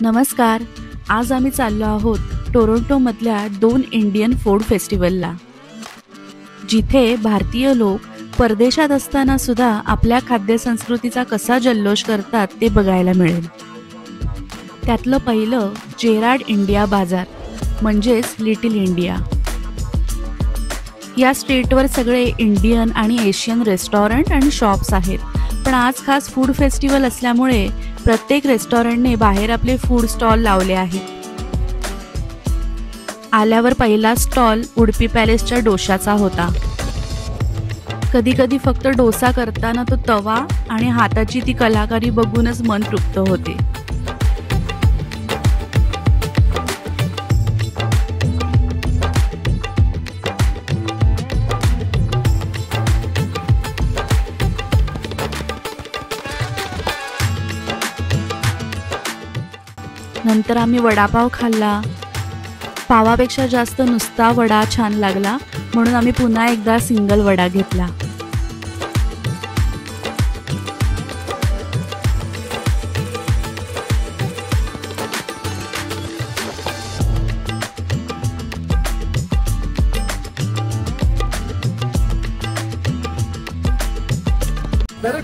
नमस्कार. आज आम्ही चाललो आहोत टोरंटोमधल्या 2 इंडियन फूड फेस्टिवलला, जिथे भारतीय लोक परदेशात असताना सुद्धा आपल्या खाद्यसंस्कृतीचा कसा जल्लोष करतात ते बघायला मिळेल. त्यातलं पहिलं जेराड इंडिया बाजार म्हणजेच लिटिल इंडिया. या स्ट्रीटवर सगळे इंडियन आणि एशियन रेस्टॉरंट आणि शॉप्स आहेत. पण आज खास फूड फेस्टिवल असल्यामुळे प्रत्येक रेस्टॉरंटने बाहेर आपले फूड स्टॉल लावले आहेत. आल्यावर पहिला स्टॉल उडपी पॅलेसच्या डोशाचा होता. कधी कधी फक्त डोसा करताना तो तवा आणि हाताची ती कलाकारी बघूनच मन तृप्त होते. नंतर आम्ही वडापाव खाल्ला. पावापेक्षा जास्त नुसता वडा छान लागला, म्हणून आम्ही पुन्हा एकदा सिंगल वडा घेतला.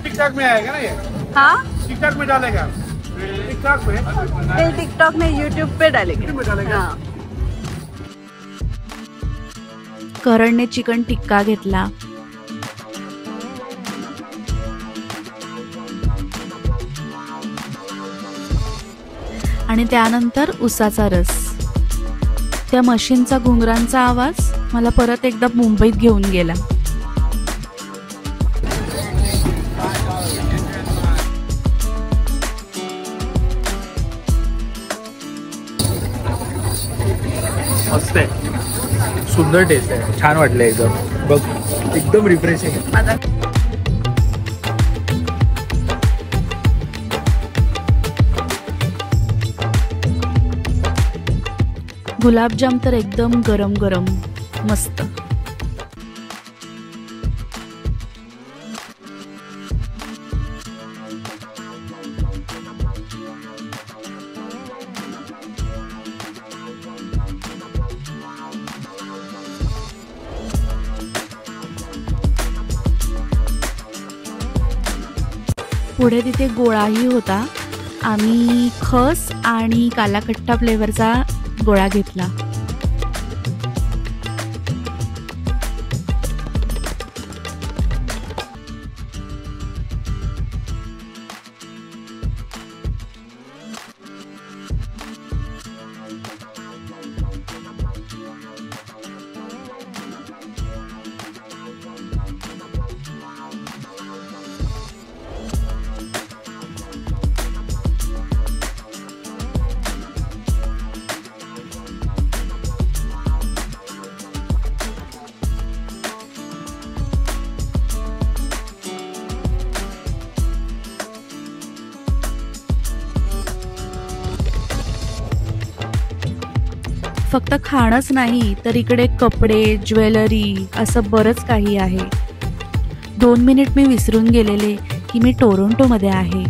टिकटॉक में आएगा ना ये? हाँ, टिकटॉक में डालेगा? टिकटॉक में? टिकटॉक में यूट्यूब पे डालेंगे. हाँ. करणने चिकन टिक्का घेतला. आणि त्यानंतर उसाचा रस. त्या मशीनचा घुंगरांचा आवाज मला परत एकदा मुंबईत घेऊन गेला. मस्त आहे, सुंदर टेस्ट आहे, छान वाटलं एकदम. बघ, एकदम रिफ्रेशिंग आहे. गुलाबजाम तर एकदम गरम गरम मस्त. पुढे तिथे गोळाही होता. आम्ही खस आणि कालाकट्टा फ्लेवरचा गोळा घेतला. फक्त खाणंच नाही तर इकडे कपडे, ज्वेलरी असं बरंच काही आहे. 2 मिनिट मी विसरून गेलेले की मी टोरंटोमध्ये आहे.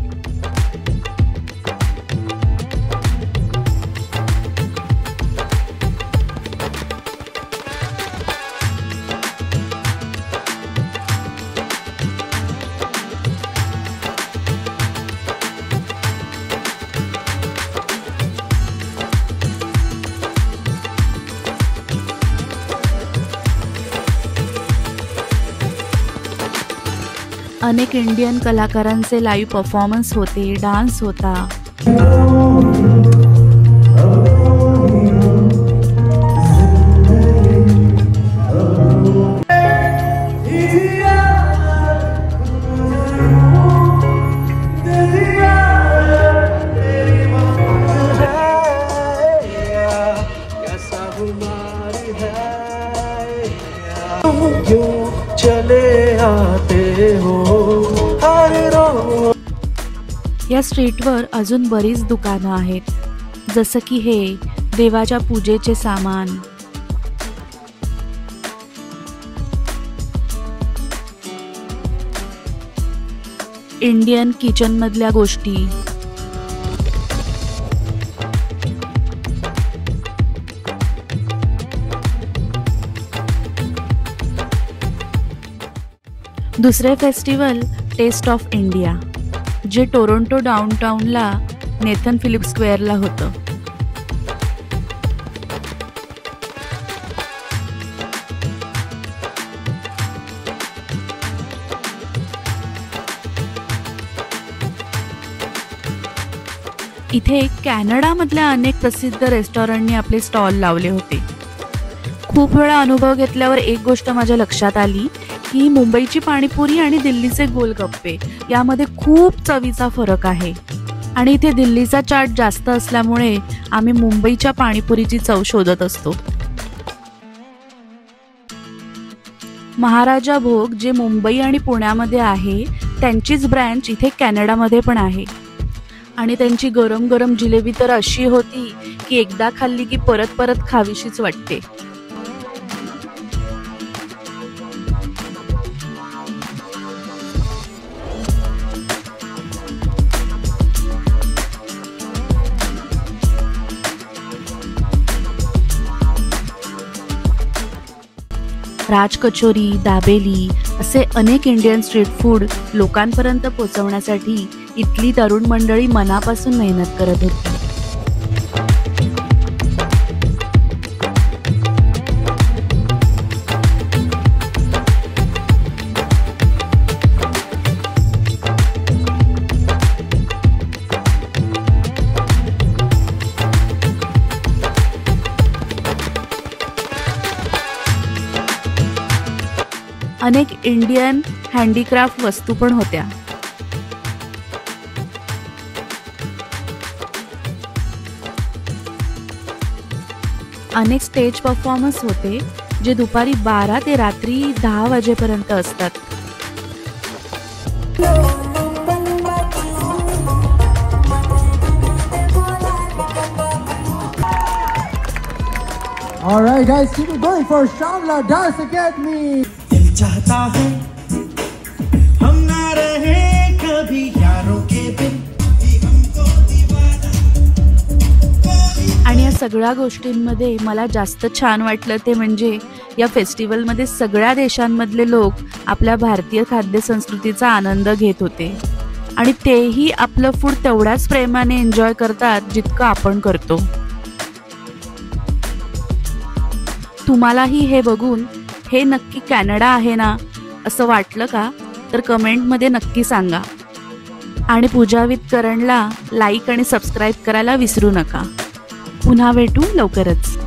अनेक इंडियन कलाकारांचे लाईव्ह परफॉर्मन्स होते, डान्स होता. चले आते हो. या स्ट्रीटवर अजून बरीच दुकानं आहेत, जसं की हे देवाच्या पूजेचे सामान, इंडियन किचन मधल्या गोष्टी, दुसरे फेस्टिवल टेस्ट ऑफ इंडिया, जे टोरंटो डाउनटाउनला नेथन फिलिप्स स्क्वेअरला होतं. इथे कॅनडामधल्या अनेक प्रसिद्ध रेस्टॉरंटनी आपले स्टॉल लावले होते. खूप वेळा अनुभव घेतल्यावर एक गोष्ट माझ्या लक्षात आली की मुंबईची पाणीपुरी आणि दिल्लीचे गोलगप्पे यामध्ये खूप चवीचा फरक आहे. आणि इथे दिल्लीचा चाट जास्त असल्यामुळे आम्ही मुंबईच्या पाणीपुरीची चव शोधत असतो. महाराजा भोग जे मुंबई आणि पुण्यामध्ये आहे, त्यांचीच ब्रँच इथे कॅनडामध्ये पण आहे. आणि त्यांची गरम गरम जिलेबी तर अशी होती की एकदा खाल्ली की परत परत खावीशीच वाटते. राज कचोरी, दाबेली असे अनेक इंडियन स्ट्रीट फूड लोकांपर्यंत पोहोचवण्यासाठी इथली तरुण मंडळी मनापासून मेहनत करत होती. अनेक इंडियन हँडीक्राफ्ट वस्तू पण होत्या. अनेक स्टेज परफॉर्मन्स होते जे दुपारी 12 ते रात्री 10 वाजेपर्यंत असतात. All right, guys, keep it going for Shamla Dance Academy. दिल चाहता है हम ना रहे कभी यारों के बिन, हमको दीवाना. आणि या सगळ्या गोष्टींमध्ये मला जास्त छान वाटलं ते म्हणजे या फेस्टिवलमध्ये सगळ्या देशांमधले लोक आपल्या भारतीय खाद्य संस्कृतीचा आनंद घेत होते. आणि तेही आपलं फूड तेवढ्याच प्रेमाने एन्जॉय करतात जितकं आपण करतो. तुम्हालाही हे बघून हे नक्की कॅनडा आहे ना असं वाटलं का? तर कमेंटमध्ये नक्की सांगा. आणि पूजा विथ करणला लाईक आणि सबस्क्राईब करायला विसरू नका. पुन्हा भेटू लवकरच.